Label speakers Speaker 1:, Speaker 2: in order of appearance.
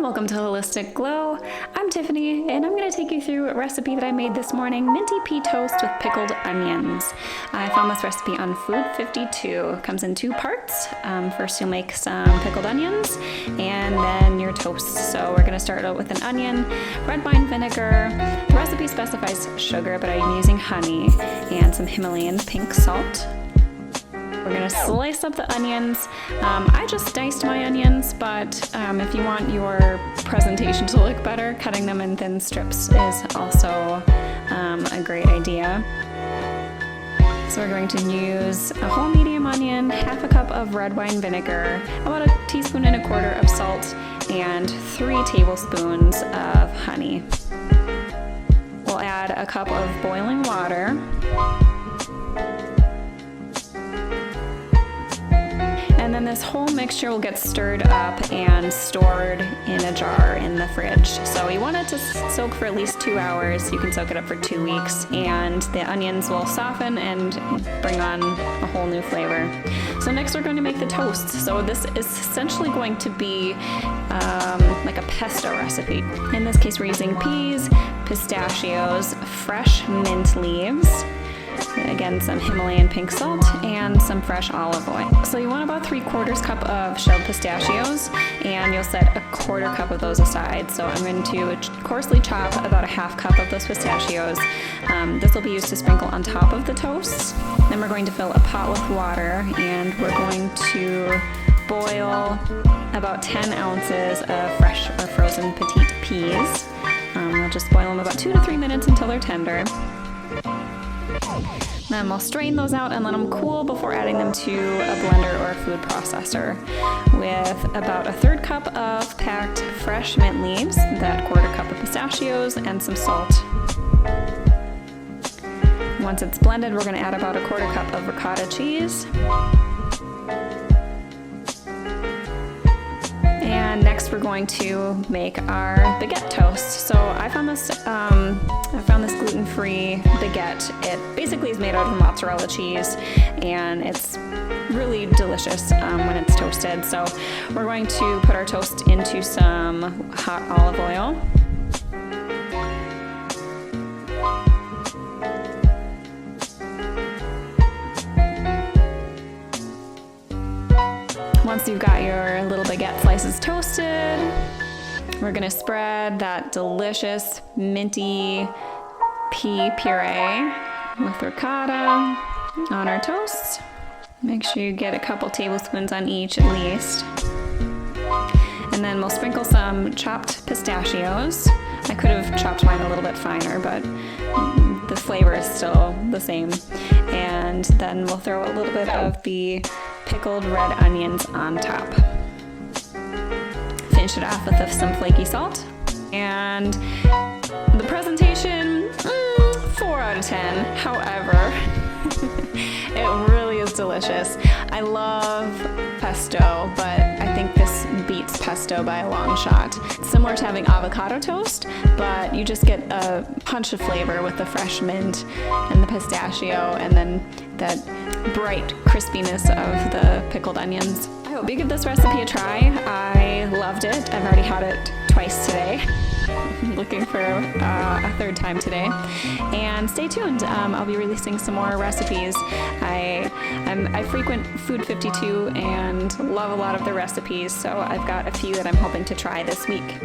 Speaker 1: welcome to Holistic Glow. I'm Tiffany, and I'm going to take you through a recipe that I made this morning, Minty Pea toast with pickled onions. I found this recipe on Food 52. It comes in two parts. First you'll make some pickled onions, and then your toast. So we're going to start out with an onion, red wine vinegar. The recipe specifies sugar, but I'm using honey and some Himalayan pink salt. We're gonna slice up the onions. I just diced my onions, but if you want your presentation to look better, cutting them in thin strips is also a great idea. So we're going to use a whole medium onion, half a cup of red wine vinegar, about 1.25 teaspoons of salt, and 3 tablespoons of honey. We'll add a cup of boiling water. And then this whole mixture will get stirred up and stored in a jar in the fridge. So you want it to soak for at least 2 hours. You can soak it up for 2 weeks, and the onions will soften and bring on a whole new flavor. So next we're going to make the toast. So this is essentially going to be like a pesto recipe. In this case we're using peas, pistachios, fresh mint leaves, again some Himalayan pink salt, and some fresh olive oil. So you want about 3/4 cup of shelled pistachios, and you'll set 1/4 cup of those aside. So I'm going to coarsely chop about 1/2 cup of those pistachios. This will be used to sprinkle on top of the toast. Then we're going to fill a pot with water, and we're going to boil about 10 ounces of fresh or frozen petite peas. We'll just boil them about 2 to 3 minutes until they're tender. Then we'll strain those out and let them cool before adding them to a blender or a food processor with about 1/3 cup of packed fresh mint leaves, that 1/4 cup of pistachios, and some salt. Once it's blended, we're going to add about 1/4 cup of ricotta cheese. And next we're going to make our baguette toast. So I found this gluten-free baguette. It basically is made out of mozzarella cheese, and it's really delicious when it's toasted. So we're going to put our toast into some hot olive oil. Once you've got your little baguette slices toasted, we're gonna spread that delicious minty pea puree with ricotta on our toast. Make sure you get a couple tablespoons on each at least. And then we'll sprinkle some chopped pistachios. I could have chopped mine a little bit finer, but the flavor is still the same. And then we'll throw a little bit of the pickled red onions on top. Finish it off with some flaky salt. And the presentation, 4 out of 10. However, it really is delicious. I love pesto, but I think this beats pesto by a long shot. It's similar to having avocado toast, but you just get a punch of flavor with the fresh mint and the pistachio, and then that bright crispiness of the pickled onions. I hope you give this recipe a try. I loved it. I've already had it twice today. I'm looking for a 3rd time today. And stay tuned. I'll be releasing some more recipes. I frequent Food 52 and love a lot of the recipes, so I've got a few that I'm hoping to try this week.